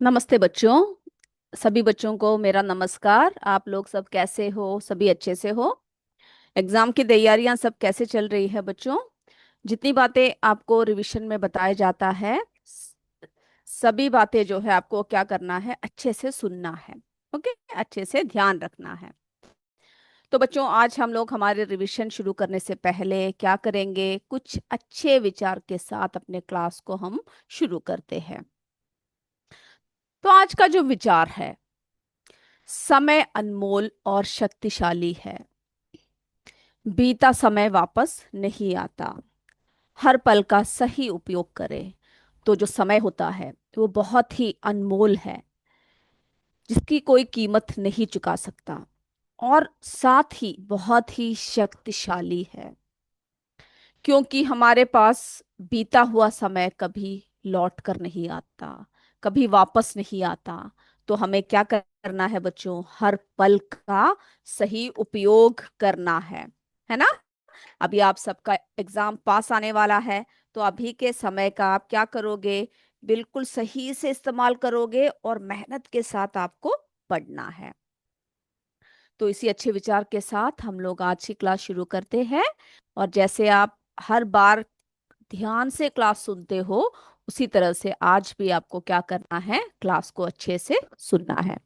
नमस्ते बच्चों। सभी बच्चों को मेरा नमस्कार। आप लोग सब कैसे हो? सभी अच्छे से हो? एग्जाम की तैयारियां सब कैसे चल रही है बच्चों? जितनी बातें आपको रिवीजन में बताया जाता है, सभी बातें जो है आपको क्या करना है, अच्छे से सुनना है। ओके, अच्छे से ध्यान रखना है। तो बच्चों, आज हम लोग हमारे रिवीजन शुरू करने से पहले क्या करेंगे, कुछ अच्छे विचार के साथ अपने क्लास को हम शुरू करते हैं। तो आज का जो विचार है, समय अनमोल और शक्तिशाली है। बीता समय वापस नहीं आता। हर पल का सही उपयोग करें। तो जो समय होता है वो बहुत ही अनमोल है, जिसकी कोई कीमत नहीं चुका सकता, और साथ ही बहुत ही शक्तिशाली है। क्योंकि हमारे पास बीता हुआ समय कभी लौट कर नहीं आता, कभी वापस नहीं आता। तो हमें क्या करना है बच्चों? हर पल का सही उपयोग करना है ना? अभी आप सबका एग्जाम पास आने वाला है, तो अभी के समय का आप क्या करोगे? बिल्कुल सही से इस्तेमाल करोगे और मेहनत के साथ आपको पढ़ना है। तो इसी अच्छे विचार के साथ हम लोग आज की क्लास शुरू करते हैं। और जैसे आप हर बार ध्यान से क्लास सुनते हो, उसी तरह से आज भी आपको क्या करना है? क्लास को अच्छे से सुनना है।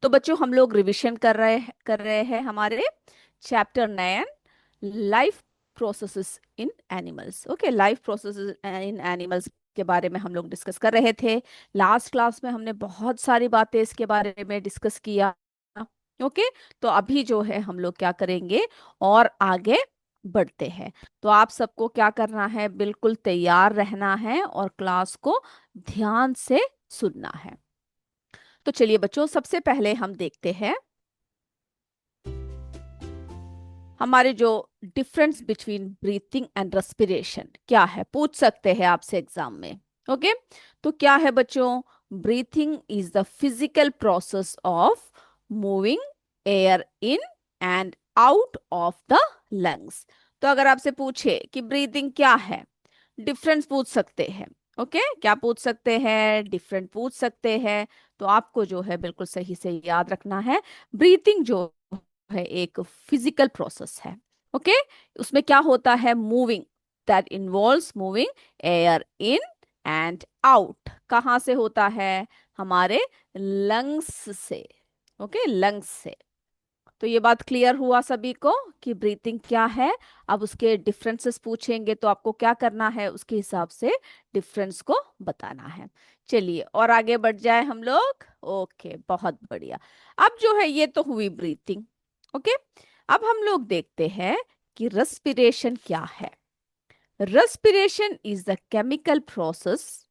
तो बच्चों, हम लोग रिवीजन कर रहे हैं हमारे चैप्टर 9, लाइफ प्रोसेसेस इन एनिमल्स। ओके, लाइफ प्रोसेसेस इन एनिमल्स के बारे में हम लोग डिस्कस कर रहे थे। लास्ट क्लास में हमने बहुत सारी बातें इसके बारे में डिस्कस किया। ओके, तो अभी जो है हम लोग क्या करेंगे और आगे बढ़ते हैं। तो आप सबको क्या करना है? बिल्कुल तैयार रहना है और क्लास को ध्यान से सुनना है। तो चलिए बच्चों, सबसे पहले हम देखते हैं हमारे जो difference between breathing and respiration क्या है, पूछ सकते हैं आपसे एग्जाम में। ओके, तो क्या है बच्चों? Breathing is the physical process of moving air in and out of the lungs. तो अगर आपसे पूछे कि ब्रीथिंग क्या है, डिफरेंस पूछ सकते हैं। ओके, क्या पूछ सकते हैं? डिफरेंट पूछ सकते हैं। तो आपको जो है बिल्कुल सही से याद रखना है, ब्रीथिंग जो है एक फिजिकल प्रोसेस है। ओके, उसमें क्या होता है? Moving, that involves moving air in and out. कहाँ से होता है? हमारे लंग्स से। ओके, लंग्स से। तो ये बात क्लियर हुआ सभी को कि ब्रीथिंग क्या है। अब उसके डिफरेंसेस पूछेंगे तो आपको क्या करना है? उसके हिसाब से डिफरेंस को बताना है। चलिए और आगे बढ़ जाए हम लोग। ओके, बहुत बढ़िया। अब जो है ये तो हुई ब्रीथिंग। ओके, अब हम लोग देखते हैं कि रेस्पिरेशन क्या है। Respiration is the chemical process.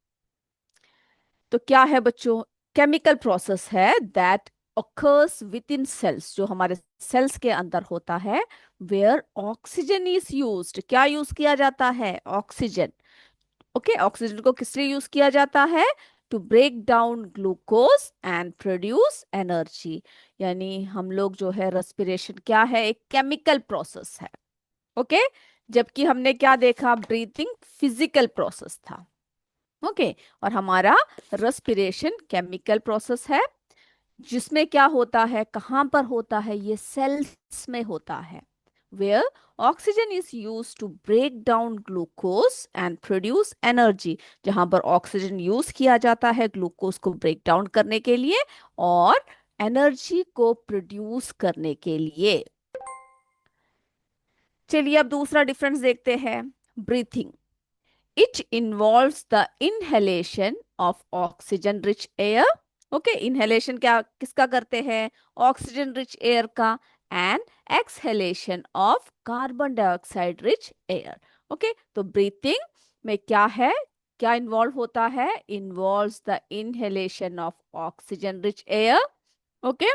तो क्या है बच्चों? केमिकल प्रोसेस है दैट occurs within cells, जो हमारे सेल्स के अंदर होता है, वेयर ऑक्सीजन इज यूज्ड। क्या यूज किया जाता है? ऑक्सीजन। ओके, ऑक्सीजन को किस लिए यूज किया जाता है? To break down glucose and produce energy. यानी हम लोग जो है, रेस्पिरेशन क्या है? एक केमिकल प्रोसेस है। ओके, जबकि हमने क्या देखा? ब्रीथिंग फिजिकल प्रोसेस था। ओके, और हमारा रेस्पिरेशन केमिकल प्रोसेस है, जिसमें क्या होता है, कहाँ पर होता है? ये सेल्स में होता है, where oxygen is use to break down glucose and produce energy. जहां पर ऑक्सीजन यूज किया जाता है ग्लूकोज को ब्रेक डाउन करने के लिए और एनर्जी को प्रोड्यूस करने के लिए। चलिए अब दूसरा डिफरेंस देखते हैं। Breathing, it involves the inhalation of oxygen rich air. Okay, inhalation क्या किसका करते हैं? ऑक्सीजन रिच एयर का। And exhalation of carbon dioxide rich air. Okay, तो ब्रीथिंग में क्या है? क्या इन्वॉल्व होता है? Involves the inhalation of oxygen rich air. Okay,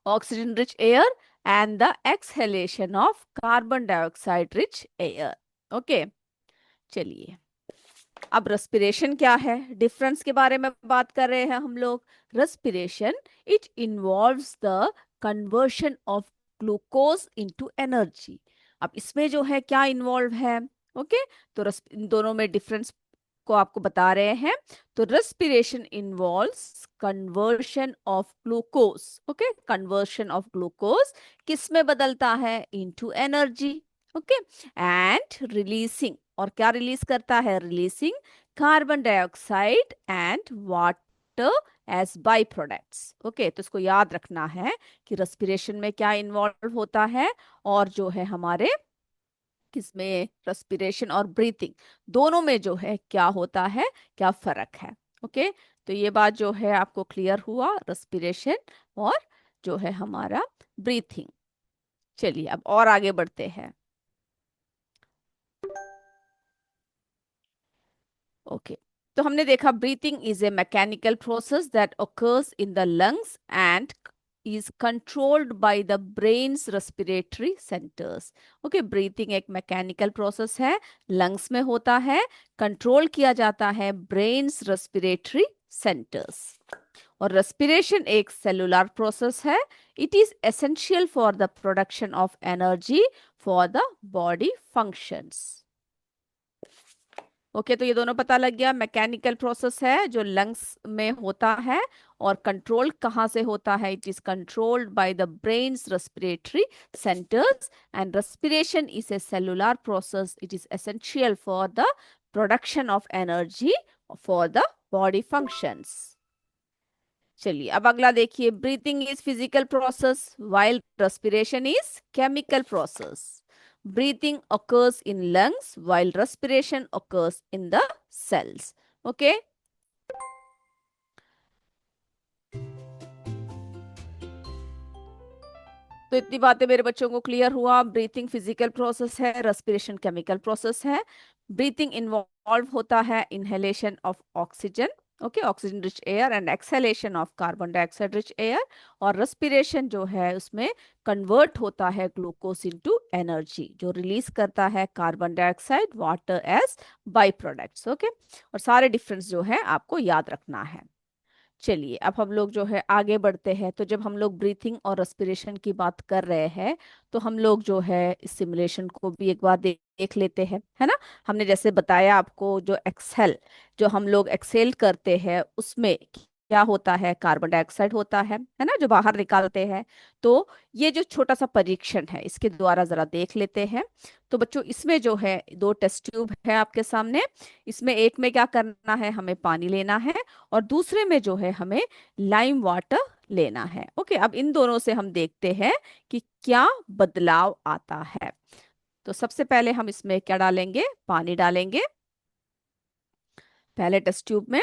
oxygen rich air and the exhalation of carbon dioxide rich air. Okay, चलिए अब रेस्पिरेशन क्या है, डिफरेंस के बारे में बात कर रहे हैं हम लोग। Respiration, it involves the conversion of glucose into energy. अब इसमें जो है क्या इन्वॉल्व है? ओके, तो इन दोनों में डिफरेंस को आपको बता रहे हैं। तो respiration involves conversion of glucose. Okay, conversion of glucose किस में बदलता है? Into energy. Okay, and releasing, और क्या रिलीज करता है? Releasing carbon dioxide and water as by products. Okay, तो इसको याद रखना है कि रेस्पिरेशन में क्या इन्वॉल्व होता है, और जो है हमारे किसमें, रेस्पिरेशन और ब्रीथिंग दोनों में जो है क्या होता है, क्या फर्क है। ओके, तो ये बात जो है आपको क्लियर हुआ, रेस्पिरेशन और जो है हमारा ब्रीथिंग। चलिए अब और आगे बढ़ते हैं। ओके, तो हमने देखा breathing is a mechanical process that occurs in the lungs and is controlled by the brain's respiratory centers. Okay, breathing एक मैकेनिकल प्रोसेस है, लंग्स में होता है, कंट्रोल किया जाता है ब्रेन्स रेस्पिरेटरी सेंटर्स। और रेस्पिरेशन एक सेलुलर प्रोसेस है, it is essential for the production of energy for the body functions. Okay, तो ये दोनों पता लग गया, मैकेनिकल प्रोसेस है जो लंग्स में होता है, और कंट्रोल कहाँ से होता है? It is controlled by the brains respiratory centres, and respiration is a cellular process, it is essential for the production of energy for the body functions. चलिए अब अगला देखिए, breathing is physical process while respiration is chemical process. Breathing occurs in lungs while respiration occurs in the cells. Okay. तो इतनी बातें मेरे बच्चों को क्लियर हुआ। ब्रीथिंग फिजिकल प्रोसेस है, रेस्पिरेशन केमिकल प्रोसेस है। ब्रीथिंग इन्वॉल्व होता है inhalation of oxygen, okay, oxygen rich air, and exhalation of carbon dioxide rich air. और रेस्पिरेशन जो है उसमें कन्वर्ट होता है ग्लूकोज इनटू एनर्जी, जो रिलीज करता है carbon dioxide water as by products. Okay, और सारे डिफरेंस जो है आपको याद रखना है। चलिए अब हम लोग जो है आगे बढ़ते हैं। तो जब हम लोग ब्रीथिंग और रेस्पिरेशन की बात कर रहे हैं, तो हम लोग जो है इस सिमुलेशन को भी एक बार देख लेते हैं, है ना। हमने जैसे बताया आपको, जो एक्सेल, जो हम लोग एक्सेल करते हैं उसमें क्या होता है? कार्बन डाइऑक्साइड होता है ना, जो बाहर निकालते हैं। तो ये जो छोटा सा परीक्षण है इसके द्वारा जरा देख लेते हैं। तो बच्चों इसमें जो है दो टेस्ट ट्यूब है आपके सामने। इसमें एक में क्या करना है? हमें पानी लेना है, और दूसरे में जो है हमें लाइम वाटर लेना है। ओके, अब इन दोनों से हम देखते हैं कि क्या बदलाव आता है। तो सबसे पहले हम इसमें क्या डालेंगे? पानी डालेंगे पहले टेस्ट ट्यूब में।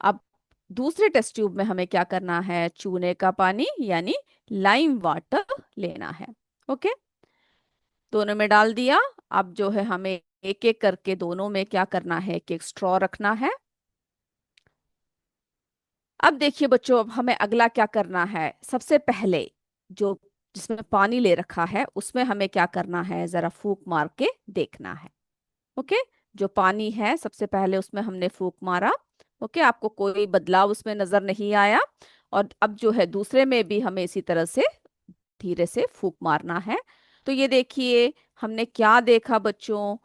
अब दूसरे टेस्ट ट्यूब में हमें क्या करना है? चूने का पानी यानी लाइम वाटर लेना है। ओके, दोनों में डाल दिया। अब जो है हमें एक एक करके दोनों में क्या करना है? एक एक स्ट्रॉ रखना है। अब देखिए बच्चों, अब हमें अगला क्या करना है? सबसे पहले जो जिसमें पानी ले रखा है उसमें हमें क्या करना है? जरा फूंक मार के देखना है। ओके, जो पानी है सबसे पहले उसमें हमने फूंक मारा। ओके, आपको कोई बदलाव उसमें नजर नहीं आया। और अब जो है दूसरे में भी हमें इसी तरह से धीरे से फूंक मारना है। तो ये देखिए हमने क्या देखा बच्चों,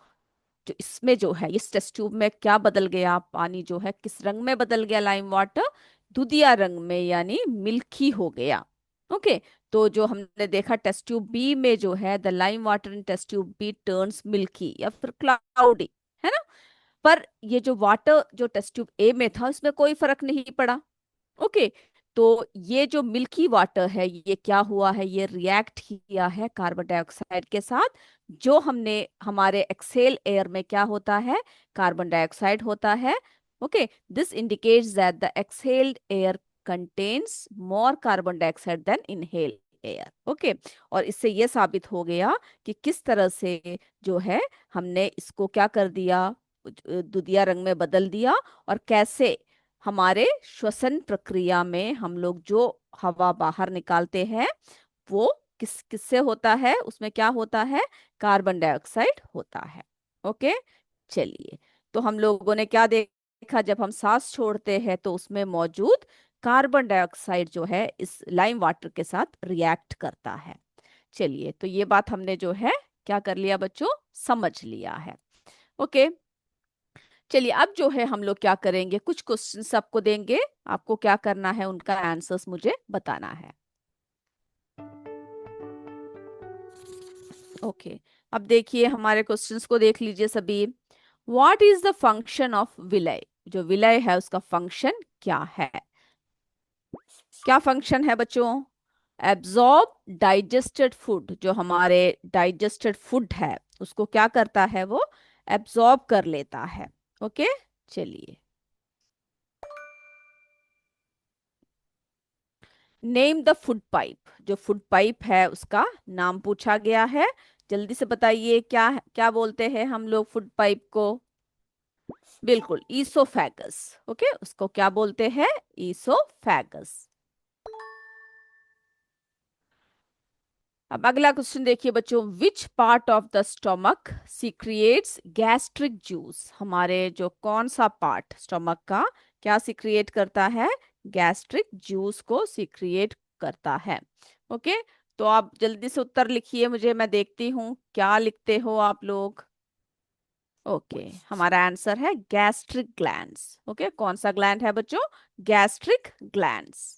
जो इसमें जो है इस टेस्ट ट्यूब में क्या बदल गया? पानी जो है किस रंग में बदल गया? लाइम वाटर दुधिया रंग में, यानी मिल्की हो गया। ओके, तो जो हमने देखा टेस्ट ट्यूब बी में जो है, the lime water in test tube B turns milky या फिर क्लाउडी, है ना। पर ये जो वाटर जो टेस्ट ट्यूब ए में था उसमें कोई फर्क नहीं पड़ा। ओके, तो ये जो मिल्की वाटर है ये क्या हुआ है? ये रिएक्ट किया है कार्बन डाइऑक्साइड के साथ। जो हमने हमारे एक्सेल एयर में क्या होता है? कार्बन डाइऑक्साइड होता है। Okay, this indicates that the exhaled air contains more carbon dioxide than inhale air. Okay, और इससे ये साबित हो गया कि किस तरह से जो है हमने इसको क्या कर दिया, दुधिया रंग में बदल दिया, और कैसे हमारे श्वसन प्रक्रिया में हम लोग जो हवा बाहर निकालते हैं वो किससे होता है? उसमें क्या होता है? कार्बन डाइऑक्साइड होता है। ओके, चलिए, तो हम लोगों ने क्या देखा? जब हम सांस छोड़ते हैं तो उसमें मौजूद कार्बन डाइऑक्साइड जो है इस लाइम वाटर के साथ रिएक्ट करता है। चलिए, तो ये बात हमने जो है क्या कर लिया बच्चों? समझ लिया है। ओके, चलिए अब जो है हम लोग क्या करेंगे, कुछ क्वेश्चन आपको देंगे, आपको क्या करना है, उनका आंसर्स मुझे बताना है। ओके, अब देखिए हमारे क्वेश्चंस को देख लीजिए सभी। What is the function of विलय, जो विलय है उसका फंक्शन क्या है? क्या फंक्शन है बच्चों? एब्जॉर्ब डाइजेस्टेड फूड, जो हमारे डाइजेस्टेड फूड है उसको क्या करता है, वो एब्जॉर्ब कर लेता है। ओके, चलिए। नेम द फूड पाइप, जो फूड पाइप है उसका नाम पूछा गया है। जल्दी से बताइए, क्या क्या बोलते हैं हम लोग फूड पाइप को? बिल्कुल, ईसोफेगस। ओके, उसको क्या बोलते हैं? ईसोफेगस। अब अगला क्वेश्चन देखिए बच्चों, which part of the stomach secretes gastric juice, हमारे जो कौन सा पार्ट स्टोमक का क्या सीक्रिएट करता है? गैस्ट्रिक जूस को सीक्रिएट करता है। ओके, तो आप जल्दी से उत्तर लिखिए, मुझे मैं देखती हूँ क्या लिखते हो आप लोग। ओके, हमारा आंसर है गैस्ट्रिक ग्लैंड्स। ओके, कौन सा ग्लैंड है बच्चों? Gastric glands.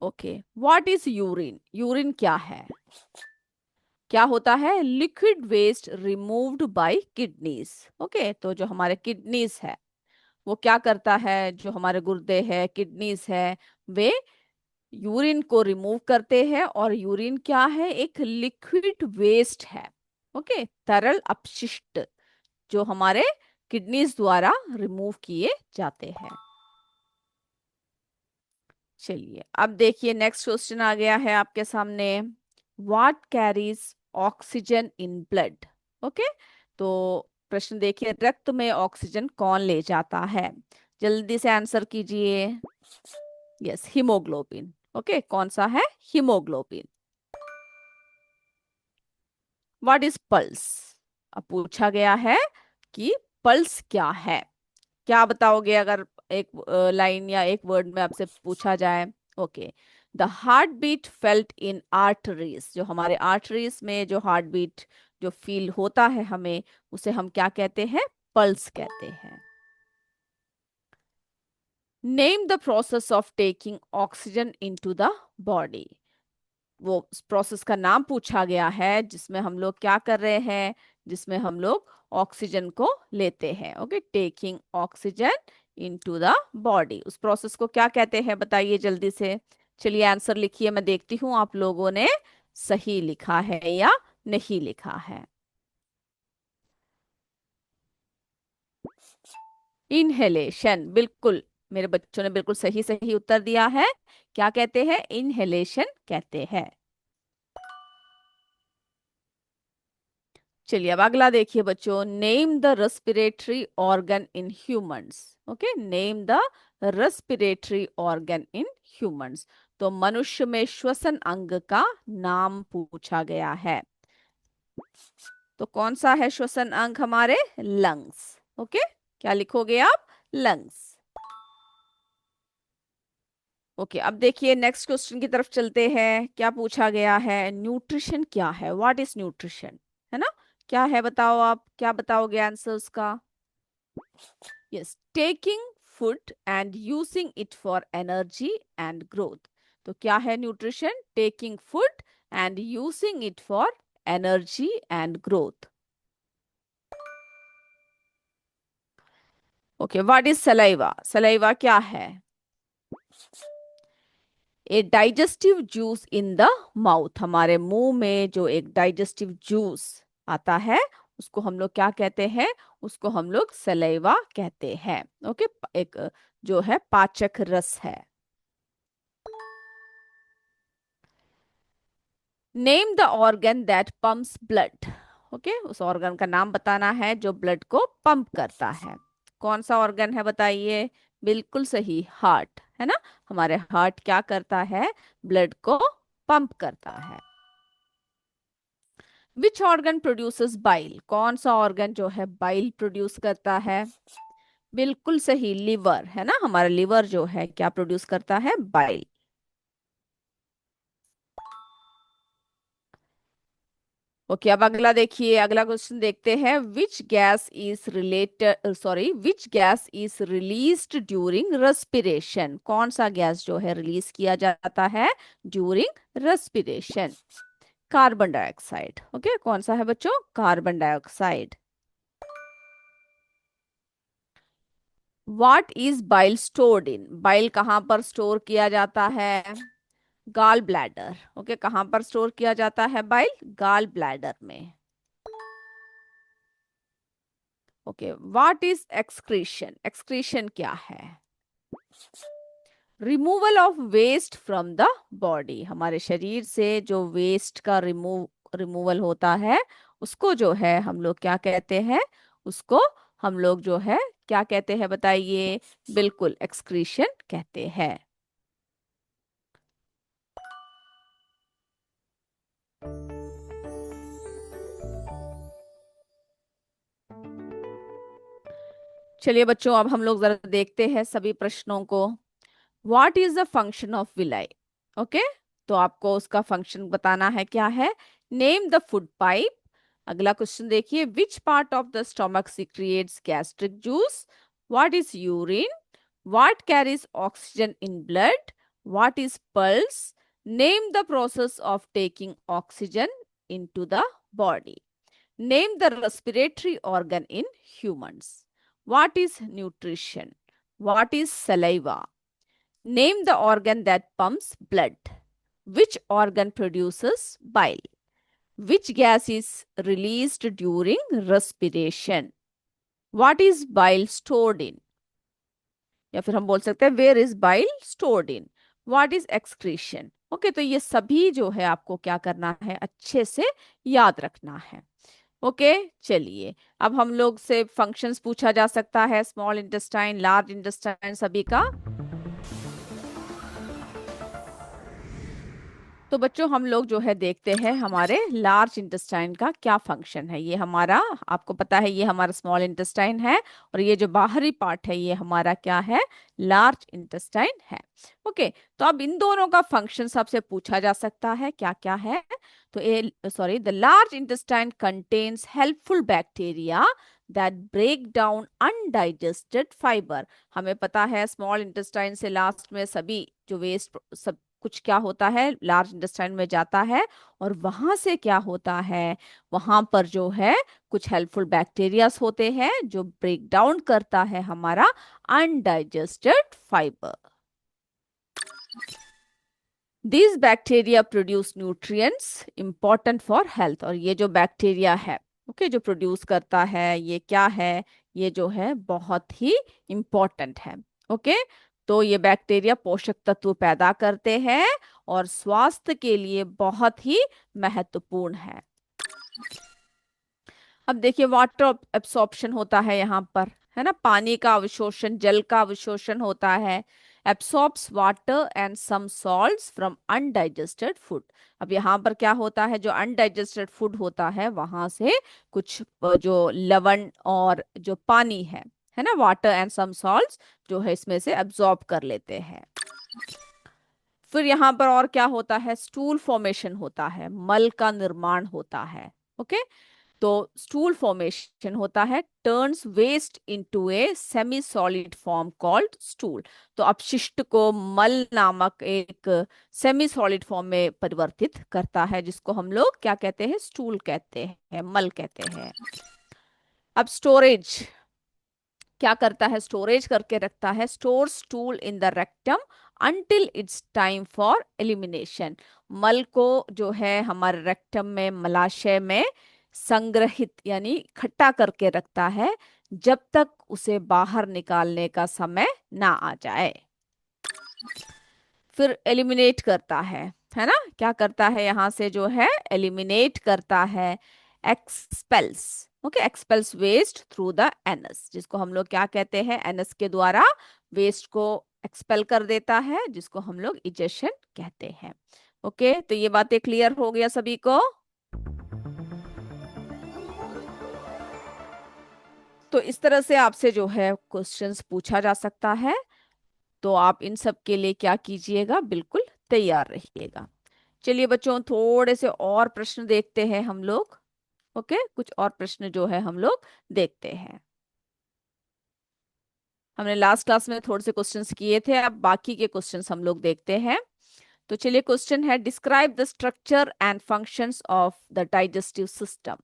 Okay, what is urine, urine क्या है? क्या होता है? Liquid waste removed by kidneys. Okay, तो जो हमारे किडनीज है वो क्या करता है, जो हमारे गुर्दे है, किडनीज है, वे यूरिन को रिमूव करते हैं। और यूरिन क्या है? एक लिक्विड वेस्ट है। ओके, तरल अपशिष्ट जो हमारे किडनीज द्वारा रिमूव किए जाते हैं। चलिए अब देखिए नेक्स्ट क्वेश्चन आ गया है आपके सामने। What carries oxygen in blood? Okay, तो प्रश्न देखिए, रक्त में ऑक्सीजन कौन ले जाता है? जल्दी से आंसर कीजिए। Yes, haemoglobin. ओके, कौन सा है? हीमोग्लोबिन। What is pulse? अब पूछा गया है कि पल्स क्या है। क्या बताओगे अगर एक लाइन या एक वर्ड में आपसे पूछा जाए? Okay, the heart beat felt in arteries, जो हमारे आर्टरीज में जो हार्ट बीट जो फील होता है हमें, उसे हम क्या कहते हैं? पल्स कहते हैं। Name the process of taking oxygen into the body, वो प्रोसेस का नाम पूछा गया है जिसमें हम लोग क्या कर रहे हैं, जिसमें हम लोग ऑक्सीजन को लेते हैं। Okay, taking oxygen into the body, उस प्रोसेस को क्या कहते हैं बताइए जल्दी से। चलिए आंसर लिखिए, मैं देखती हूँ आप लोगों ने सही लिखा है या नहीं लिखा है। इनहेलेशन, बिल्कुल, मेरे बच्चों ने बिल्कुल सही सही उत्तर दिया है। क्या कहते हैं? इनहेलेशन कहते हैं। चलिए अब अगला देखिए बच्चों, name the respiratory organ in humans. Okay, name the respiratory organ in humans, तो मनुष्य में श्वसन अंग का नाम पूछा गया है। तो कौन सा है श्वसन अंग? हमारे लंग्स। ओके, क्या लिखोगे आप? लंग्स। ओके, अब देखिए नेक्स्ट क्वेश्चन की तरफ चलते हैं। क्या पूछा गया है? न्यूट्रिशन क्या है? व्हाट इज न्यूट्रिशन, है ना? क्या है बताओ, आप क्या बताओगे आंसर उसका? Yes, taking food and using it for energy and growth. तो क्या है nutrition? Taking food and using it for energy and growth. Okay, what is saliva? Saliva क्या है? A digestive juice in the mouth, हमारे मुंह में जो एक डाइजेस्टिव जूस आता है उसको हम लोग क्या कहते हैं? उसको हम लोग सलाइवा कहते हैं। ओके, एक जो है पाचक रस है। Name the organ that pumps blood. Okay, उस ऑर्गन का नाम बताना है जो ब्लड को पंप करता है। कौन सा ऑर्गन है बताइए? बिल्कुल सही, हार्ट, है ना? हमारे हार्ट क्या करता है? ब्लड को पंप करता है। विच ऑर्गन प्रोड्यूसेस बाइल, कौन सा ऑर्गन जो है बाइल प्रोड्यूस करता है? बिल्कुल सही, लिवर, है ना? हमारा लिवर जो है क्या प्रोड्यूस करता है? बाइल। ओके, अब अगला देखिए, अगला क्वेश्चन देखते हैं। Which gas is released during respiration? कौन सा गैस जो है रिलीज किया जाता है during respiration? Carbon dioxide. Okay, कौन सा है बच्चों? Carbon dioxide. What is bile stored in? Bile कहाँ पर स्टोर किया जाता है? Gall bladder. ओके, कहाँ पर स्टोर किया जाता है बाइल? गाल ब्लैडर में। Okay, what is excretion? Excretion क्या है? Removal of waste from the body. हमारे शरीर से जो वेस्ट का रिमूवल होता है, उसको जो है हम लोग क्या कहते हैं? उसको हम लोग जो है क्या कहते हैं बताइए? बिल्कुल, एक्सक्रीशन कहते हैं। चलिए बच्चों, अब हम लोग जरा देखते हैं सभी प्रश्नों को। What is the function of villi? Okay, तो आपको उसका फंक्शन बताना है क्या है। Name the food pipe. अगला क्वेश्चन देखिए, विच part of the stomach secrets gastric juice? What is urine? What carries oxygen in blood? What is pulse? Name the process of taking oxygen into the body. Name the respiratory organ in humans. What is nutrition? What is saliva? Name the organ that pumps blood. Which organ produces bile? Which gas is released during respiration? What is bile stored in? या फिर हम बोल सकते हैं where is bile stored in? What is excretion? Okay, तो ये सभी जो है आपको क्या करना है? अच्छे से याद रखना है। ओके, चलिए, अब हम लोग से फंक्शंस पूछा जा सकता है, स्मॉल इंटेस्टाइन, लार्ज इंटेस्टाइन, सभी का। तो बच्चों, हम लोग जो है देखते हैं हमारे लार्ज इंटेस्टाइन का क्या फंक्शन है। ये हमारा, आपको पता है, ये हमारा स्मॉल इंटेस्टाइन है, और ये जो बाहरी पार्ट है ये हमारा क्या है? लार्ज इंटेस्टाइन है। ओके, तो अब इन दोनों का फंक्शन सबसे पूछा जा सकता है, क्या क्या है? तो a sorry, the large intestine contains helpful bacteria that break down undigested fibre. हमें पता है स्मॉल इंटेस्टाइन से लास्ट में सभी जो वेस्ट सब कुछ क्या होता है, लार्ज इंटेस्टाइन में जाता है, और वहां से क्या होता है? वहां पर जो है कुछ हेल्पफुल बैक्टीरियाज होते हैं जो ब्रेक डाउन करता है हमारा undigested fibre. These bacteria produce nutrients important for health। और ये जो बैक्टीरिया है, ओके, जो प्रोड्यूस करता है, ये क्या है? ये जो है बहुत ही इंपॉर्टेंट है। ओके, तो ये बैक्टीरिया पोषक तत्व पैदा करते हैं और स्वास्थ्य के लिए बहुत ही महत्वपूर्ण है। अब देखिए, वाटर एब्सॉर्प्शन होता है यहाँ पर, है ना? पानी का अवशोषण, जल का अवशोषण होता है। Absorbs water and some salts from undigested food. अब यहाँ पर क्या होता है? जो अनडाइजेस्टेड फूड होता है वहां से कुछ जो लवण और जो पानी है ना, वाटर एंड सम सॉल्ट्स जो है इसमें से एब्सॉर्ब कर लेते हैं। फिर यहाँ पर और क्या होता है? स्टूल फॉर्मेशन होता है, मल का निर्माण होता है। ओके, तो स्टूल फॉर्मेशन होता है, turns waste into a semi solid form called stool. तो अपशिष्ट को मल नामक एक सेमी सॉलिड फॉर्म में परिवर्तित करता है, जिसको हम लोग क्या कहते हैं? स्टूल कहते हैं, मल कहते हैं। अब स्टोरेज क्या करता है? स्टोरेज करके रखता है। Store stool in the rectum until it's time for elimination. मल को जो है हमारे रेक्टम में, मलाशय में संग्रहित यानी इकट्ठा करके रखता है जब तक उसे बाहर निकालने का समय ना आ जाए। फिर एलिमिनेट करता है ना? क्या करता है? यहां से जो है एलिमिनेट करता है, expels. Okay, expels waste through the anus, जिसको हम लोग क्या कहते हैं? एनस के द्वारा वेस्ट को एक्सपेल कर देता है, जिसको हम लोग इजेशन कहते हैं। ओके, तो ये बातें क्लियर हो गया सभी को? तो इस तरह से आपसे जो है क्वेश्चंस पूछा जा सकता है, तो आप इन सब के लिए क्या कीजिएगा? बिल्कुल तैयार रहिएगा। चलिए बच्चों, थोड़े से और प्रश्न देखते हैं हम लोग। ओके, कुछ और प्रश्न जो है हम लोग देखते हैं। हमने लास्ट क्लास में थोड़े से क्वेश्चंस किए थे, अब बाकी के क्वेश्चंस हम लोग देखते हैं। तो चलिए, क्वेश्चन है describe the structure and functions of the digestive system.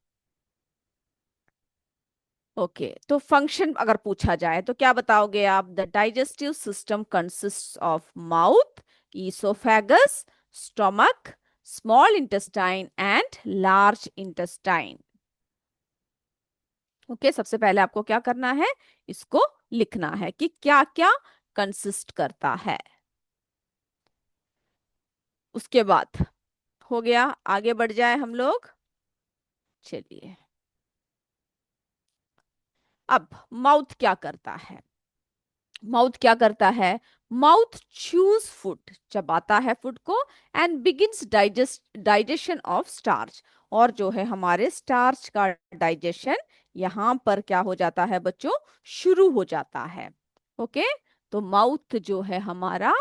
Okay, तो फंक्शन अगर पूछा जाए तो क्या बताओगे आप? The digestive system consist of mouth, oesophagus, stomach, small intestine and large intestine. Okay, सबसे पहले आपको क्या करना है, इसको लिखना है कि क्या क्या कंसिस्ट करता है। उसके बाद हो गया, आगे बढ़ जाए हम लोग। चलिए, अब माउथ क्या करता है? माउथ क्या करता है? माउथ चूज फूड, चबाता है फूड को, and begins digestion of starch. और जो है हमारे स्टार्च का डाइजेशन यहाँ पर क्या हो जाता है बच्चों? शुरू हो जाता है। ओके, तो माउथ जो है हमारा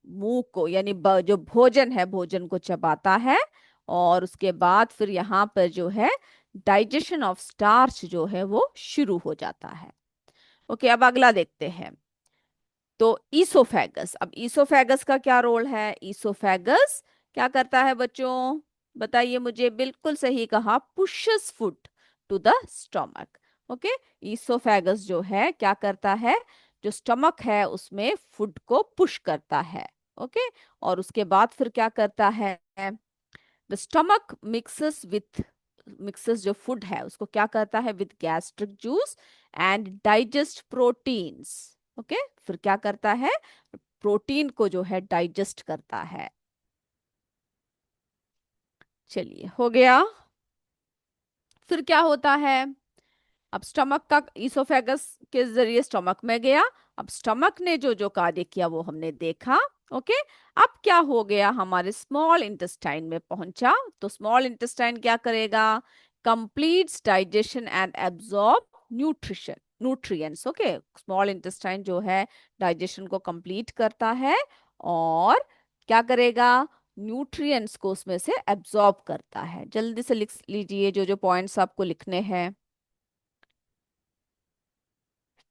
मुंह को, यानी जो भोजन है, भोजन को चबाता है, और उसके बाद फिर यहाँ पर जो है डाइजेशन ऑफ स्टार्च जो है वो शुरू हो जाता है। ओके, अब अगला देखते हैं। तो ईसोफेगस, अब ईसोफेगस का क्या रोल है? ईसोफेगस क्या करता है बच्चों? बताइए मुझे। बिल्कुल सही कहा, pushes food to the stomach. Okay, oesophagus जो है क्या करता है? जो स्टमक है उसमें फूड को पुश करता है। ओके, और उसके बाद फिर क्या करता है? द स्टमक मिक्सेस जो फूड है उसको क्या करता है? With gastric juice and digest proteins. Okay, फिर क्या करता है? प्रोटीन को जो है डाइजेस्ट करता है। चलिए, हो गया। फिर क्या होता है? अब स्टमक का, ईसोफेगस के जरिए स्टमक में गया। अब स्टमक ने जो जो कार्य किया वो हमने देखा। ओके, अब क्या हो गया? हमारे स्मॉल इंटेस्टाइन में पहुंचा। तो स्मॉल इंटेस्टाइन क्या करेगा? Completes digestion and absorb nutrition nutrients. Okay, small intestine जो है डाइजेशन को कंप्लीट करता है, और क्या करेगा? न्यूट्रिएंट्स को उसमें से एब्जॉर्ब करता है। जल्दी से लिख लीजिए जो जो पॉइंट्स आपको लिखने हैं।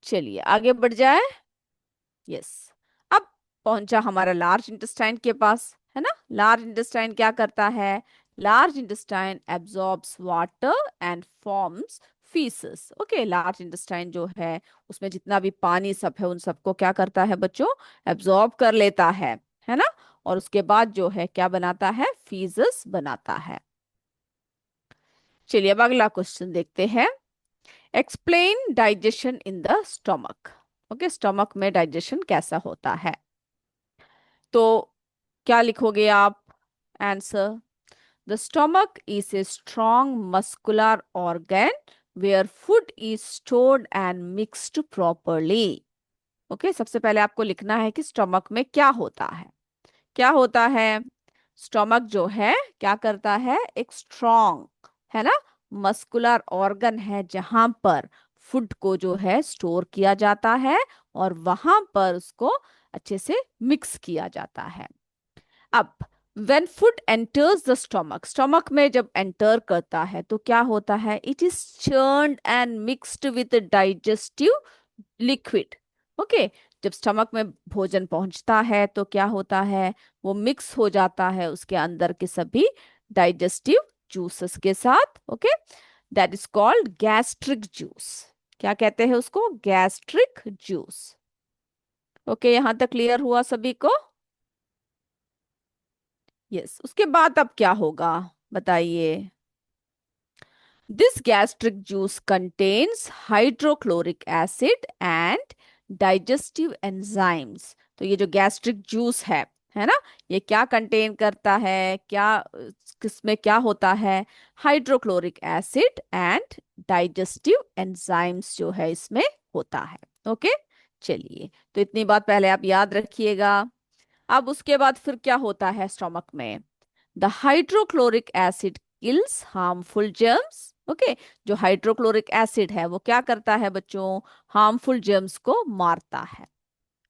चलिए, आगे बढ़ जाए। यस, अब पहुंचा हमारा लार्ज इंटेस्टाइन के पास, है ना? लार्ज इंटेस्टाइन क्या करता है? Large intestine absorbs water and forms faeces. Okay, large intestine जो है उसमें जितना भी पानी सब है उन सबको क्या करता है बच्चों? एब्जॉर्ब कर लेता है ना? और उसके बाद जो है क्या बनाता है? फीसेस बनाता है। चलिए, अब अगला क्वेश्चन देखते हैं। Explain digestion in the stomach. Okay, stomach में डाइजेशन कैसा होता है? तो क्या लिखोगे आप? Answer: the stomach is a strong muscular organ where food is stored and mixed properly. Okay, सबसे पहले आपको लिखना है कि स्टमक में क्या होता है। क्या होता है? स्टमक जो है क्या करता है? एक स्ट्रॉन्ग, है ना, मस्कुलर ऑर्गन है जहां पर फूड को जो है स्टोर किया जाता है, और वहां पर उसको अच्छे से मिक्स किया जाता है। अब when food enters the stomach, stomach में जब एंटर करता है तो क्या होता है? It is churned and mixed with digestive liquid. Okay, जब स्टमक में भोजन पहुंचता है तो क्या होता है? वो मिक्स हो जाता है उसके अंदर के सभी डाइजेस्टिव जूसेस के साथ। Okay, that is called gastric juice. क्या कहते हैं उसको? Gastric juice. ओके, यहां तक क्लियर हुआ सभी को? यस, उसके बाद अब क्या होगा बताइए? This gastric juice contains hydrochloric acid and digestive enzymes। तो ये जो गैस्ट्रिक जूस है ना, ये क्या कंटेन करता है? क्या किसमें क्या होता है? Hydrochloric acid and digestive enzymes जो है इसमें होता है। ओके, चलिए, तो इतनी बात पहले आप याद रखिएगा। अब उसके बाद फिर क्या होता है स्टमक में? The hydrochloric acid kills harmful germs. Okay, जो हाइड्रोक्लोरिक एसिड है वो क्या करता है बच्चों? हार्मफुल जर्म्स को मारता है।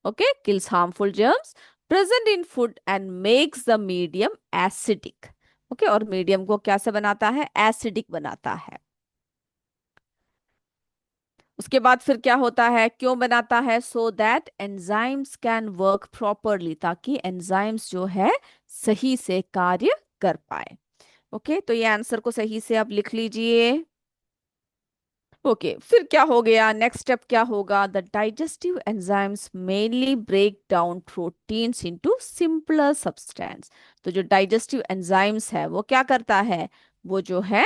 Okay, kills harmful germs present in food and makes the medium acidic. Okay, और मीडियम को कैसे बनाता है, एसिडिक बनाता है। उसके बाद फिर क्या होता है, क्यों बनाता है, so that enzymes can work properly, ताकि एंजाइम्स जो है सही से कार्य कर पाए। ओके, तो ये आंसर को सही से आप लिख लीजिए। ओके, फिर क्या हो गया, नेक्स्ट स्टेप क्या होगा, the digestive enzymes mainly break down proteins into simpler substance. तो जो डाइजेस्टिव एंजाइम्स है वो क्या करता है, वो जो है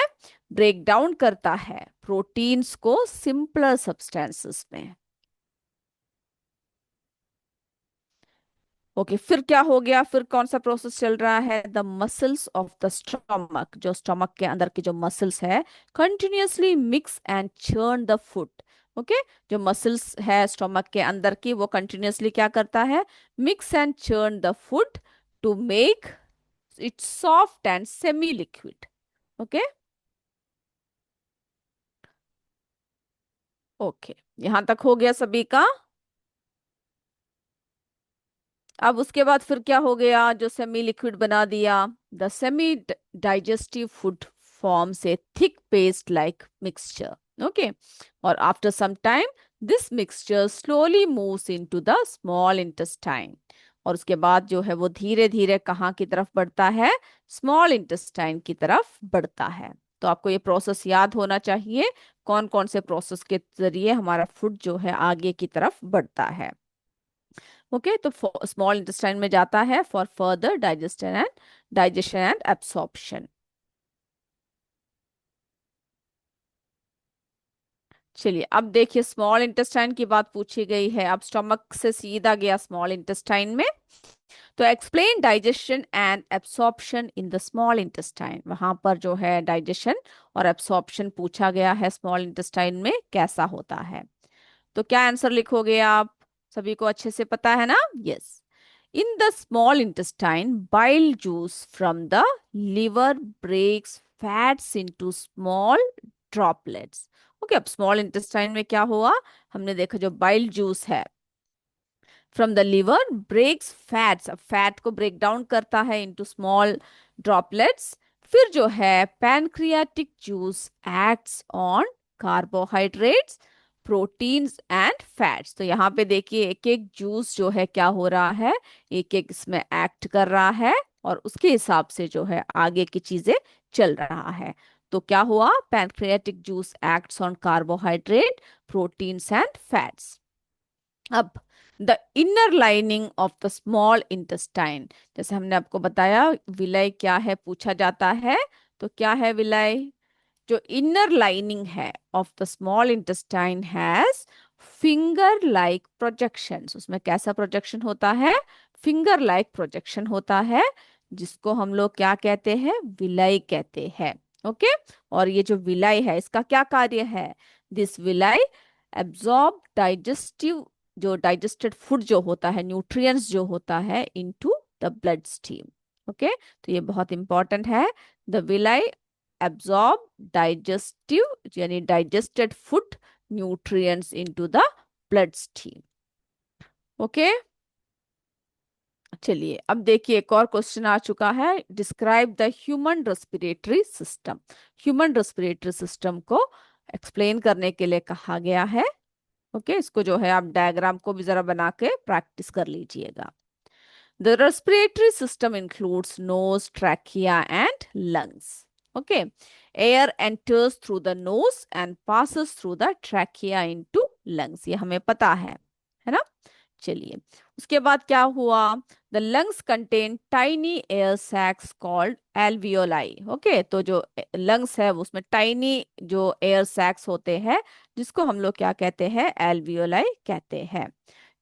ब्रेक डाउन करता है प्रोटीन्स को सिंपलर सब्सटेंसेस में। ओके, फिर क्या हो गया, फिर कौन सा प्रोसेस चल रहा है, the muscles of the stomach, जो स्टमक के अंदर की जो मसल्स है continuously mix and churn the food. Okay, जो मसल्स है स्टमक के अंदर की वो कंटिन्यूअसली क्या करता है, mix and churn the food to make it soft and semi liquid. Okay, okay, यहां तक हो गया सभी का। अब उसके बाद फिर क्या हो गया, जो सेमी लिक्विड बना दिया, the semi digestive food forms a thick paste like mixture. Okay, और after some time this mixture slowly moves into the small intestine. और उसके बाद जो है वो धीरे धीरे कहाँ की तरफ बढ़ता है, स्मॉल इंटेस्टाइन की तरफ बढ़ता है। तो आपको ये प्रोसेस याद होना चाहिए, कौन कौन से प्रोसेस के जरिए हमारा फूड जो है आगे की तरफ बढ़ता है। ओके, तो स्मॉल इंटेस्टाइन में जाता है for further digestion and absorption. चलिए, अब देखिए स्मॉल इंटेस्टाइन की बात पूछी गई है, अब स्टमक से सीधा गया स्मॉल इंटेस्टाइन में। तो explain digestion and absorption in the small intestine, वहां पर जो है डाइजेशन और एब्सॉर्प्शन पूछा गया है स्मॉल इंटेस्टाइन में कैसा होता है। तो क्या आंसर लिखोगे आप, सभी को अच्छे से पता है ना, yes. In the small intestine bile juice from the liver breaks fats into small droplets. Okay, अब स्मॉल इंटेस्टाइन में क्या हुआ, हमने देखा जो बाइल जूस है from the liver breaks fats, अब फैट को ब्रेक डाउन करता है इनटू स्मॉल ड्रॉपलेट्स। फिर जो है pancreatic juice acts on carbohydrates proteins and fats. तो यहाँ पे देखिए एक एक जूस जो है क्या हो रहा है, एक एक इसमें एक्ट कर रहा है और उसके हिसाब से जो है आगे की चीजें चल रहा है। तो क्या हुआ, pancreatic juice acts on carbohydrate proteins and fats. अब the inner lining of the small intestine, जैसे हमने आपको बताया विलय क्या है पूछा जाता है, तो क्या है विलय, जो इनर लाइनिंग है of the small intestine has finger like projections, उसमें कैसा प्रोजेक्शन होता है, फिंगर लाइक प्रोजेक्शन होता है, जिसको हम लोग क्या कहते हैं, विलय कहते हैं। ओके, और ये जो विलय है इसका क्या कार्य है, दिस विलय एब्जॉर्ब डाइजेस्टिव, जो डाइजेस्टेड फूड जो होता है, न्यूट्रिएंट्स जो होता है into the blood stream. Okay, तो ये बहुत इंपॉर्टेंट है, द विलाई एब्जॉर्ब डाइजेस्टिव यानी digested food nutrients into the blood stream. Okay, चलिए अब देखिए एक और क्वेश्चन आ चुका है, describe the human respiratory system. Human respiratory system को एक्सप्लेन करने के लिए कहा गया है। ओके, इसको जो है आप डायग्राम को भी जरा बना के प्रैक्टिस कर लीजिएगा। The respiratory system includes nose, trachea, and lungs. Okay, air enters through the nose and passes through the trachea into lungs. ये हमें पता है ना। चलिए, उसके बाद क्या हुआ, the lungs contain tiny air sacs called alveoli. Okay, तो जो लंग्स है उसमें टाइनी जो एयर सैक्स होते हैं जिसको हम लोग क्या कहते हैं, एल्वियोलाई कहते हैं।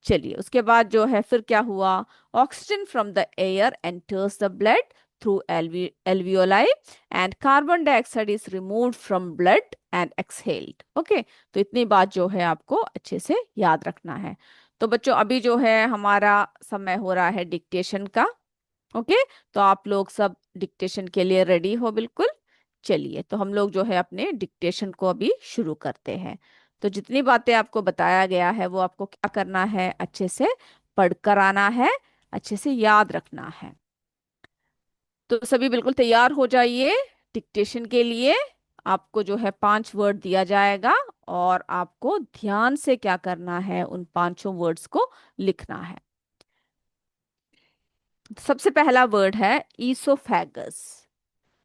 चलिए, उसके बाद जो है फिर क्या हुआ, oxygen from the air enters the blood through alveoli and carbon dioxide is removed from blood and exhaled. Okay, तो इतनी बात जो है आपको अच्छे से याद रखना है। तो बच्चों अभी जो है हमारा समय हो रहा है डिक्टेशन का। ओके, तो आप लोग सब डिक्टेशन के लिए रेडी हो बिल्कुल। चलिए, तो हम लोग जो है अपने डिक्टेशन को अभी शुरू करते हैं। तो जितनी बातें आपको बताया गया है वो आपको क्या करना है, अच्छे से पढ़कर आना है, अच्छे से याद रखना है। तो सभी बिल्कुल तैयार हो जाइए डिक्टेशन के लिए। आपको जो है 5 वर्ड दिया जाएगा और आपको ध्यान से क्या करना है, उन पांचों वर्ड्स को लिखना है। सबसे पहला वर्ड है ईसोफेगस।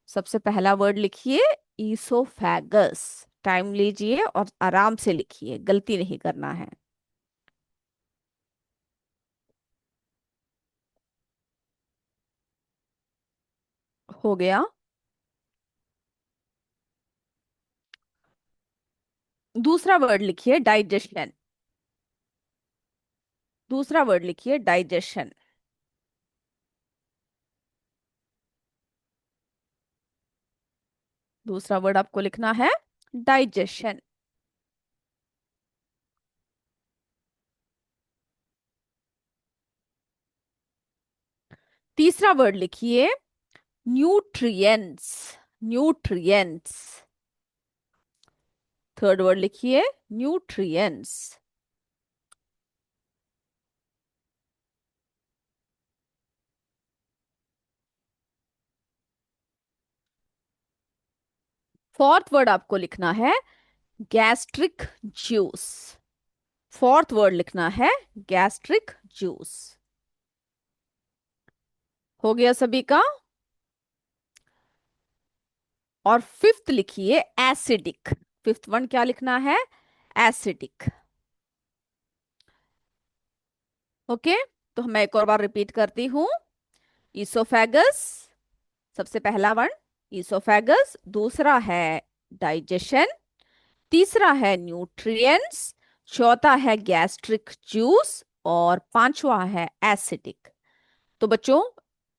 सबसे पहला वर्ड लिखिए, ईसोफेगस। टाइम लीजिए और आराम से लिखिए, गलती नहीं करना है। हो गया। दूसरा वर्ड लिखिए, डाइजेशन। दूसरा वर्ड लिखिए, डाइजेशन। दूसरा वर्ड आपको लिखना है, डाइजेशन। तीसरा वर्ड लिखिए, न्यूट्रिएंट्स। न्यूट्रिएंट्स। थर्ड वर्ड लिखिए, न्यूट्रिएंट्स। फोर्थ वर्ड आपको लिखना है, गैस्ट्रिक जूस। फोर्थ वर्ड लिखना है, गैस्ट्रिक जूस। हो गया सभी का। और फिफ्थ लिखिए, एसिडिक। फिफ्थ वन क्या लिखना है, एसिडिक। ओके। तो मैं एक और बार रिपीट करती हूँ। इसोफेगस, सबसे पहला वन, इसोफेगस। दूसरा है डाइजेशन। तीसरा है न्यूट्रिएंट्स। चौथा है गैस्ट्रिक जूस। और पांचवा है एसिडिक। तो बच्चों,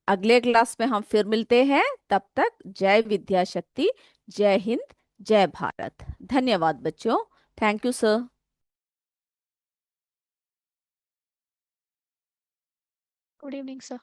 अगले क्लास में हम फिर मिलते हैं। तब तक जय विद्या शक्ति, जय हिंद, जय भारत। धन्यवाद बच्चों। Thank you sir. Good evening sir.